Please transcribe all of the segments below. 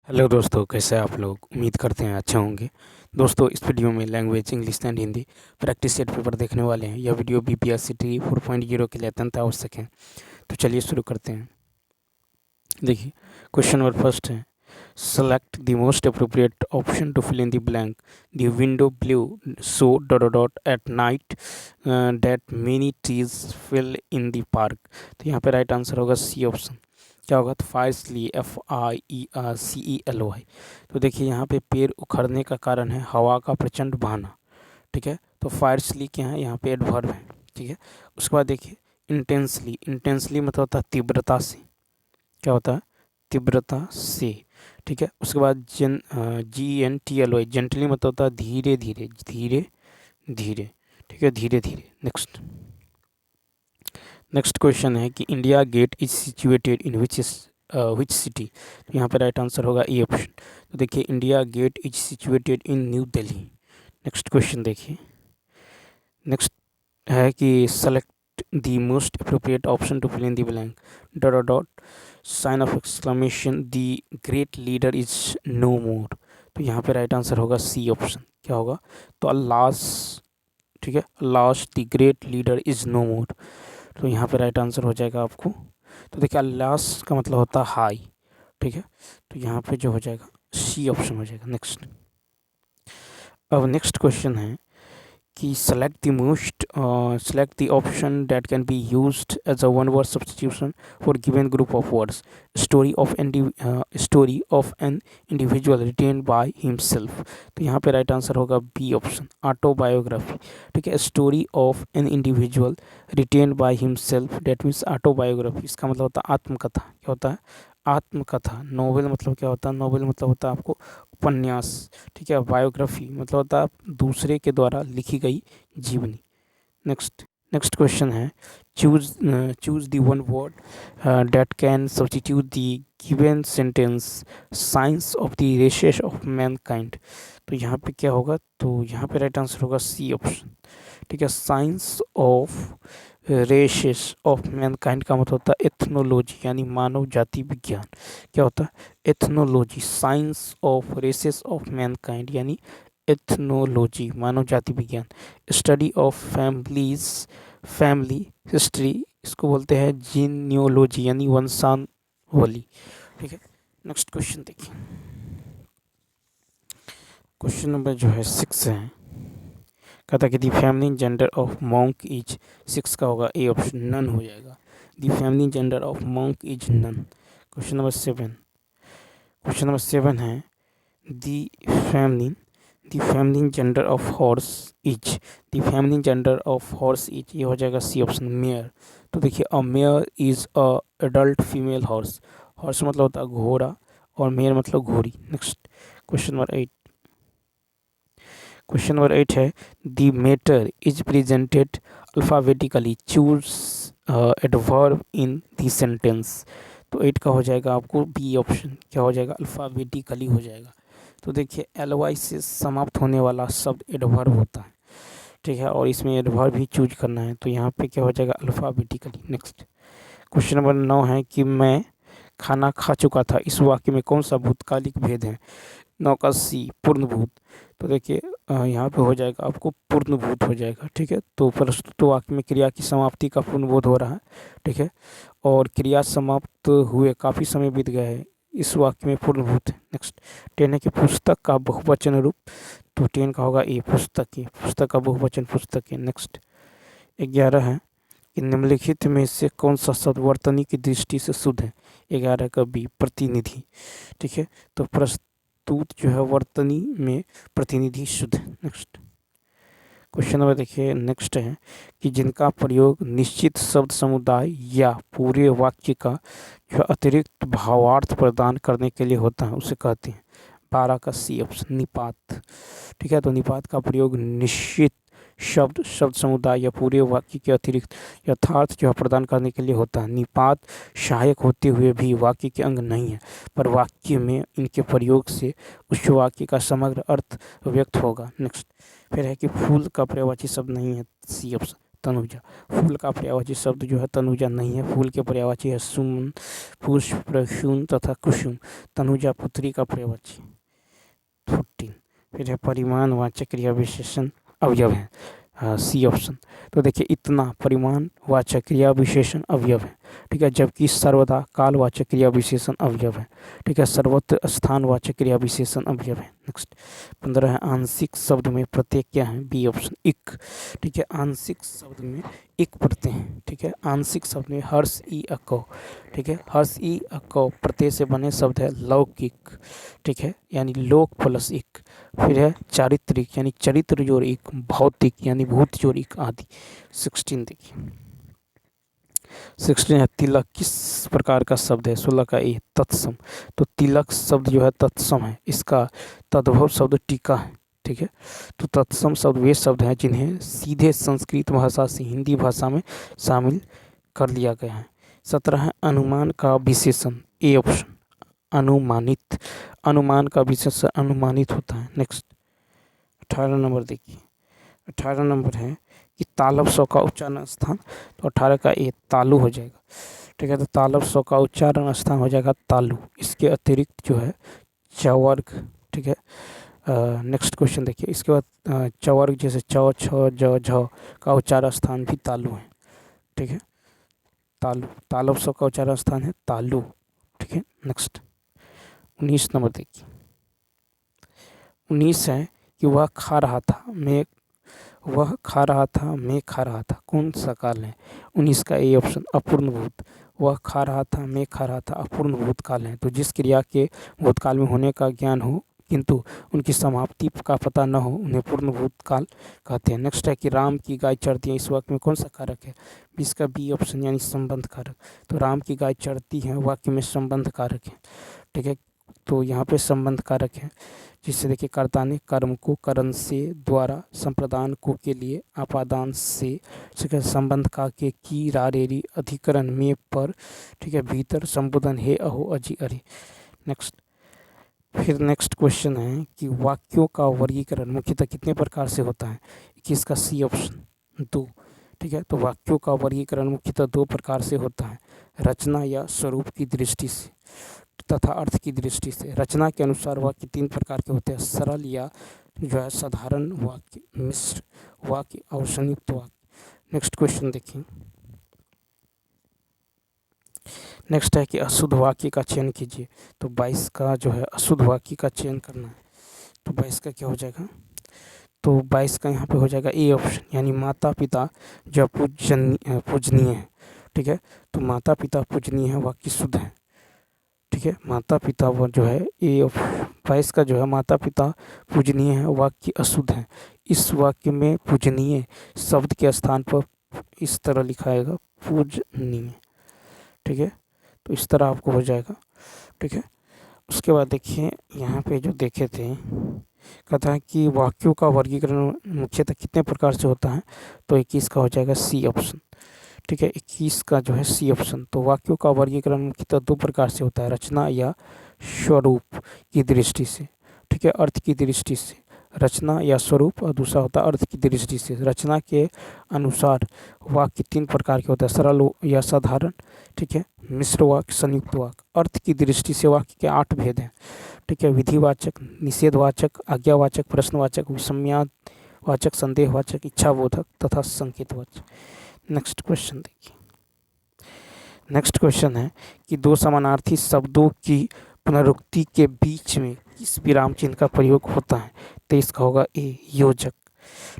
Hello दोस्तों, कैसे हैं आप लोग। उम्मीद करते हैं अच्छे होंगे। दोस्तों, इस वीडियो में language English and Hindi practice set paper देखने वाले हैं। यह वीडियो बीपीएससी टी 4.0 के लिए अत्यंत आवश्यक है। तो चलिए शुरू करते हैं। देखिए, क्वेश्चन नंबर फर्स्ट है, select the most appropriate option to fill in the blank. The window blew so dot dot at night that many trees fill in the park. तो यहाँ पे राइट आंसर होगा सी ऑप्शन। क्या होगा? तो फाइसली FIERCELY। तो देखिए, यहाँ पे पेड़ उखड़ने का कारण है हवा का प्रचंड बहाना। ठीक है, तो फायरसली क्या है? यहाँ पे एडवर्ब है। ठीक है, उसके बाद देखिए, इंटेंसली। इंटेंसली मतलब होता है तीव्रता से। क्या होता है? तीव्रता से। ठीक है, उसके बाद GENTLY, जेंटली मतलब होता है धीरे धीरे, धीरे धीरे। ठीक है, धीरे धीरे। नेक्स्ट क्वेश्चन है कि India gate is situated in which city. तो यहाँ पे राइट आंसर होगा ए ऑप्शन। तो देखिए, India gate is situated in new Delhi. Next question देखिए, नेक्स्ट है कि select the most appropriate option to fill in the blank. Dot dot dot sign of exclamation, the great leader is no more. तो यहाँ पे right answer होगा C option. क्या होगा? तो अल्लास। ठीक है, alas the great leader is no more. तो यहाँ पे राइट आंसर हो जाएगा आपको। तो देखिए, अल्लास का मतलब होता है हाई। ठीक है, तो यहाँ पे जो हो जाएगा सी ऑप्शन हो जाएगा। अब नेक्स्ट क्वेश्चन है कि select the option that can be used as a one word substitution for given group of words. Story of an individual written by himself। तो यहाँ पे राइट आंसर होगा बी ऑप्शन, ऑटोबायोग्राफी। ठीक है, story of an individual written by himself, that means autobiography. इसका मतलब होता है आत्मकथा। क्या होता है? आत्मकथा। नोवेल मतलब क्या होता है? नोवेल मतलब होता है आपको उपन्यास। ठीक है, बायोग्राफी मतलब होता है दूसरे के द्वारा लिखी गई जीवनी। नेक्स्ट क्वेश्चन है, choose the one word that can substitute the given sentence, science of the races of mankind. तो यहाँ पे क्या होगा? तो यहाँ पे राइट आंसर होगा सी ऑप्शन। ठीक है, science of races of mankind का मतलब होता है एथनोलॉजी, यानी मानव जाति विज्ञान। क्या होता है? Ethnology. Science of races of mankind यानी एथनोलॉजी, मानव जाति विज्ञान। स्टडी ऑफ फैमिली हिस्ट्री, इसको बोलते हैं जीनियोलॉजी, यानी वंशावली। ठीक है, नेक्स्ट क्वेश्चन देखिए, क्वेश्चन नंबर जो है 6 है। कहता है कि the feminine gender of monk is, 6 का होगा ए ऑप्शन, नन हो जाएगा। The feminine gender of monk is nun. Question number 7 है, the feminine gender of horse is. The feminine gender of horse is, ये हो जाएगा सी ऑप्शन, मेयर। तो देखिए, a mare is a adult female horse. Horse मतलब होता है घोड़ा और मेयर मतलब घोड़ी। नेक्स्ट क्वेश्चन नंबर 8 है, the matter is presented alphabetically, choose adverb in the sentence. तो 8 का हो जाएगा आपको बी ऑप्शन। क्या हो जाएगा? अल्फ़ाबेटिकली हो जाएगा। तो देखिए, LY से समाप्त होने वाला शब्द एडवर्ब होता है। ठीक है, और इसमें एडवर्ब भी चूज करना है। तो यहाँ पे क्या हो जाएगा? अल्फ़ाबेटिकली। नेक्स्ट क्वेश्चन नंबर 9 है कि मैं खाना खा चुका था, इस वाक्य में कौन सा भूतकालिक भेद है? 9 का सी, पूर्णभूत। तो देखिए, यहाँ पे हो जाएगा आपको पूर्णभूत हो जाएगा। ठीक है, तो प्रस्तुत वाक्य में क्रिया की समाप्ति का पूर्णबोध हो रहा है। ठीक है, और क्रिया समाप्त हुए काफ़ी समय बीत गया है, इस वाक्य में पूर्णभूत है। नेक्स्ट 10 है कि पुस्तक का बहुवचन रूप। तो 10 का होगा ए, पुस्तक। पुस्तक का बहुवचन पुस्तक है। नेक्स्ट 11 है कि निम्नलिखित में से कौन सा शब्द वर्तनी की दृष्टि से शुद्ध है? 11 का बी, प्रतिनिधि। ठीक है, तो प्रस्तुत जो है वर्तनी में प्रतिनिधि शुद्ध है। नेक्स्ट क्वेश्चन नंबर देखिए, नेक्स्ट है कि जिनका प्रयोग निश्चित शब्द समुदाय या पूरे वाक्य का जो अतिरिक्त भावार्थ प्रदान करने के लिए होता है उसे कहते हैं। 12 का सी ऑप्शन, निपात। ठीक है, तो निपात का प्रयोग निश्चित शब्द समुदाय या पूरे वाक्य के अतिरिक्त यथार्थ जो प्रदान करने के लिए होता है। निपात सहायक होते हुए भी वाक्य के अंग नहीं है, पर वाक्य में इनके प्रयोग से उस वाक्य का समग्र अर्थ व्यक्त होगा। नेक्स्ट फिर है कि फूल का पर्यायवाची शब्द नहीं है, सी ऑप्शन। तनुजा। फूल का पर्यायवाची शब्द जो है तनुजा नहीं है, फूल के पर्यायवाची है सुमन, पुष्प, प्रसून तथा कुसुम। तनुजा पुत्री का पर्यायवाची। 14 फिर है परिमाणवाचक क्रिया विशेषण अवयव है, सी ऑप्शन। तो देखिए इतना परिमाणवाचक क्रिया विशेषण अवयव है, ठीक है, जबकि सर्वदा कालवाचक क्रिया विशेषण अवयव है, ठीक है, सर्वत्र स्थानवाचक क्रिया विशेषण अवयव है। नेक्स्ट 15 है आंशिक शब्द में प्रत्यय क्या है, बी ऑप्शन इक, ठीक है, आंशिक शब्द में इक प्रत्यय है, ठीक है, आंशिक शब्द में हर्ष ई अको, ठीक है, हर्ष ई अको प्रत्यय से बने शब्द है लौकिक, ठीक है, यानी लोक प्लस इक। फिर है चारित्रिक यानी चरित्र जोड़ इक, भौतिक यानी भूत जोड़ इक आदि। 16 देखिए 16 है तिलक किस प्रकार का शब्द है, 16 का ए तत्सम। तो तिलक शब्द जो है तत्सम है, इसका तद्भव शब्द टीका है, ठीक है, तो तत्सम शब्द वे शब्द हैं जिन्हें सीधे संस्कृत भाषा से हिंदी भाषा में शामिल कर लिया गया है। 17 है अनुमान का विशेषण, ए ऑप्शन अनुमानित, अनुमान का विशेषण अनुमानित होता है। नेक्स्ट 18 नंबर देखिए, 18 नंबर है कि तालव स का उच्चारण स्थान, तो 18 का ए तालु हो जाएगा, ठीक है, तो तालव स का उच्चारण स्थान हो जाएगा तालु। इसके अतिरिक्त जो है चवर्ग, ठीक है, नेक्स्ट क्वेश्चन देखिए, इसके बाद चवर्ग जैसे च छ ज झ का उच्चारण स्थान भी तालु है, ठीक है, तालु, तालव स का उच्चारण स्थान है तालु, ठीक है। नेक्स्ट 19 नंबर देखिए, 19 है कि वह खा रहा था मैं, वह खा रहा था मैं खा रहा था, कौन सा काल है, 19 का ए ऑप्शन अपूर्ण भूत। वह खा रहा था मैं खा रहा था अपूर्ण भूतकाल है, तो जिस क्रिया के भूतकाल में होने का ज्ञान हो किंतु उनकी समाप्ति का पता न हो उन्हें पूर्ण भूतकाल कहते हैं। नेक्स्ट है कि राम की गाय चरती है, इस वाक्य में कौन सा कारक है, इसका बी ऑप्शन यानी संबंध कारक। तो राम की गाय चरती है वाक्य में संबंध कारक है, ठीक है, तो यहाँ पे संबंध कारक है, जिससे देखिए कर्ता ने कर्म को करण से, द्वारा, संप्रदान को के लिए, आपादान से, ठीक है, संबंध का के की रारेरी अधिकरण में पर, ठीक है, भीतर संबोधन हे अहो अजी अरे। नेक्स्ट फिर नेक्स्ट क्वेश्चन है कि वाक्यों का वर्गीकरण मुख्यतः कितने प्रकार से होता है, 21 का सी ऑप्शन 2, ठीक है, तो वाक्यों का वर्गीकरण मुख्यतः 2 प्रकार से होता है, रचना या स्वरूप की दृष्टि से तथा अर्थ की दृष्टि से। रचना के अनुसार वाक्य 3 प्रकार के होते हैं, सरल या जो है साधारण वाक्य, मिश्र वाक्य और संयुक्त वाक्य। नेक्स्ट क्वेश्चन देखिए, नेक्स्ट है कि अशुद्ध वाक्य का चयन कीजिए, तो 22 का जो है अशुद्ध वाक्य का चयन करना है, तो 22 का क्या हो जाएगा, तो 22 का यहाँ पे हो जाएगा ए ऑप्शन, यानी माता पिता जो पूजनीय है, ठीक है, तो माता पिता पूजनीय है वाक्य शुद्ध है, ठीक है, माता पिता वो जो है ए ऑफ 22 का जो है माता पिता पूजनीय है वाक्य अशुद्ध है। इस वाक्य में पूजनीय शब्द के स्थान पर इस तरह लिखाएगा पूजनीय, ठीक है, तो इस तरह आपको हो जाएगा, ठीक है। उसके बाद देखिए यहाँ पे जो देखे थे कहता है कि वाक्यों का वर्गीकरण मुख्यतः कितने प्रकार से होता है, तो 21 का हो जाएगा सी ऑप्शन, ठीक है, 21 का जो है सी ऑप्शन। तो वाक्यों का वर्गीकरण मुख्यतः 2 प्रकार से होता है, रचना या स्वरूप की दृष्टि से, ठीक है, अर्थ की दृष्टि से, रचना या स्वरूप, और दूसरा होता है अर्थ की दृष्टि से। रचना के अनुसार वाक्य 3 प्रकार के होते हैं, सरल या साधारण, ठीक है, मिश्र वाक्य, संयुक्त वाक्य। अर्थ की दृष्टि से वाक्य के 8 भेद हैं, ठीक है, विधिवाचक, निषेधवाचक, आज्ञावाचक, प्रश्नवाचक, विषम्यावाचक, संदेहवाचक, इच्छाबोधक तथा संकेतवाचक। नेक्स्ट क्वेश्चन देखिए, नेक्स्ट क्वेश्चन है कि 2 समानार्थी शब्दों की पुनरुक्ति के बीच में किस विराम चिन्ह का प्रयोग होता है, तो इसका होगा ए योजक,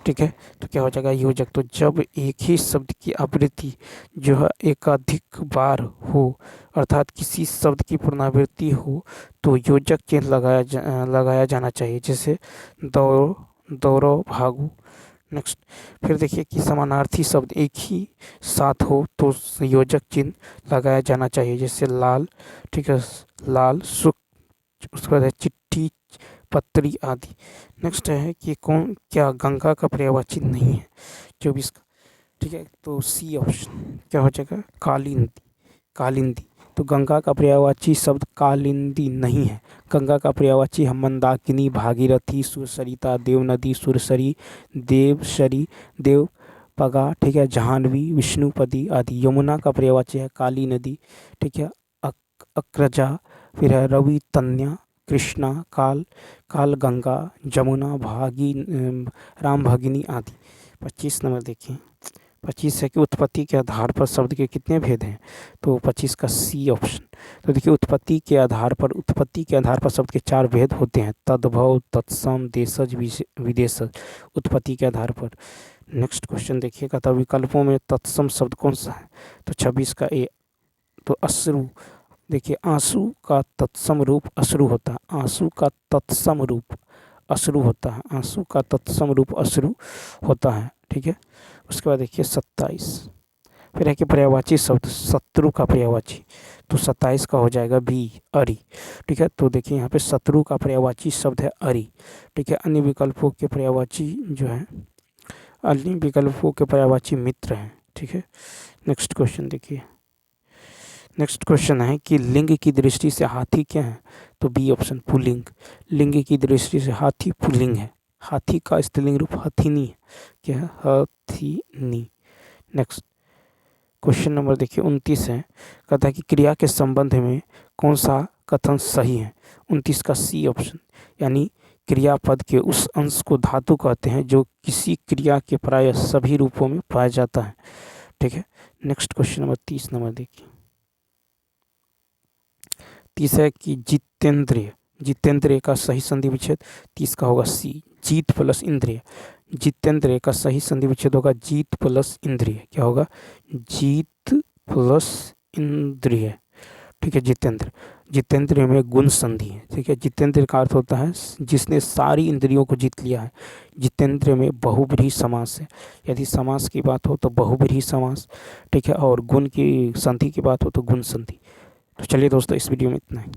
ठीक है, तो क्या हो जाएगा योजक। तो जब एक ही शब्द की आवृत्ति जो है एकाधिक बार हो, अर्थात किसी शब्द की पुनरावृत्ति हो, तो योजक चिन्ह लगाया जाना चाहिए, जैसे दौड़ो भागो। नेक्स्ट फिर देखिए कि समानार्थी शब्द एक ही साथ हो तो योजक चिन्ह लगाया जाना चाहिए, जैसे लाल, ठीक है, लाल सुख, उसके बाद है चिट्ठी, पत्री आदि। नेक्स्ट है कि कौन क्या गंगा का पर्यायवाची नहीं है, 24 का, ठीक है, तो सी ऑप्शन क्या हो जाएगा कालिंदी, कालिंदी। तो गंगा का पर्यायवाची शब्द कालिंदी नहीं है, गंगा का पर्यायवाची हम मंदाकिनी, भागीरथी, सुरसरिता, देव नदी, सुरसरी, देवशरी, देव पगा, ठीक है, जाह्नवी, विष्णुपदी आदि। यमुना का पर्यायवाची है काली नदी, ठीक है, अक्रजा, फिर है रवि तन्या, कृष्णा, काल गंगा, जमुना, राम भगिनी आदि। 25 नंबर देखिए, 25 है कि उत्पत्ति के आधार पर शब्द के कितने भेद हैं, तो 25 का सी ऑप्शन। तो देखिए उत्पत्ति के आधार पर शब्द के 4 भेद होते हैं, तद्भव, तत्सम, देशज, विदेशज, उत्पत्ति के आधार पर। नेक्स्ट क्वेश्चन देखिएगा, तो विकल्पों में तत्सम शब्द कौन सा है, तो 26 का ए। तो अश्रु, देखिए आंसू का तत्सम रूप अश्रु होता है, आंसू का तत्सम रूप अश्रु होता है, आंसू का तत्सम रूप अश्रु होता है, ठीक है। उसके बाद देखिए 27, फिर है कि पर्यायवाची शब्द शत्रु का पर्यायवाची, तो 27 का हो जाएगा बी, अरि, ठीक है। तो देखिए यहाँ पे शत्रु का पर्यायवाची शब्द है अरि, ठीक है। अन्य विकल्पों के पर्यायवाची जो है, अन्य विकल्पों के पर्यायवाची मित्र हैं, ठीक है। नेक्स्ट क्वेश्चन देखिए, नेक्स्ट क्वेश्चन है कि लिंग की दृष्टि से हाथी क्या है, तो बी ऑप्शन पुल्लिंग। लिंग की दृष्टि से हाथी पुल्लिंग है, हाथी का स्त्रीलिंग रूप हथिनी है, क्या है, हथिनी। नेक्स्ट क्वेश्चन नंबर देखिए 29 है, कहता है कि क्रिया के संबंध में कौन सा कथन सही है, 29 का सी ऑप्शन, यानी क्रियापद के उस अंश को धातु कहते हैं जो किसी क्रिया के प्राय सभी रूपों में पाया जाता है, ठीक है। नेक्स्ट क्वेश्चन नंबर 30 नंबर देखिए, 30 है कि जितेंद्रिय, जितेंद्रिय का सही संधि विच्छेद, 30 का होगा सी, जीत प्लस इंद्रिय। जितेंद्रिय का सही संधि विच्छेद होगा जीत प्लस इंद्रिय, क्या होगा, जीत प्लस इंद्रिय, ठीक है। जितेंद्र, जितेंद्र में गुण संधि है, ठीक है। जितेंद्र का अर्थ होता है जिसने सारी इंद्रियों को जीत लिया है। जितेंद्र में बहुब्रीहि समास है, यदि समास की बात हो तो बहुब्रीहि समास, ठीक है, और गुण की संधि की बात हो तो गुण संधि। तो चलिए दोस्तों, इस वीडियो में इतना ही।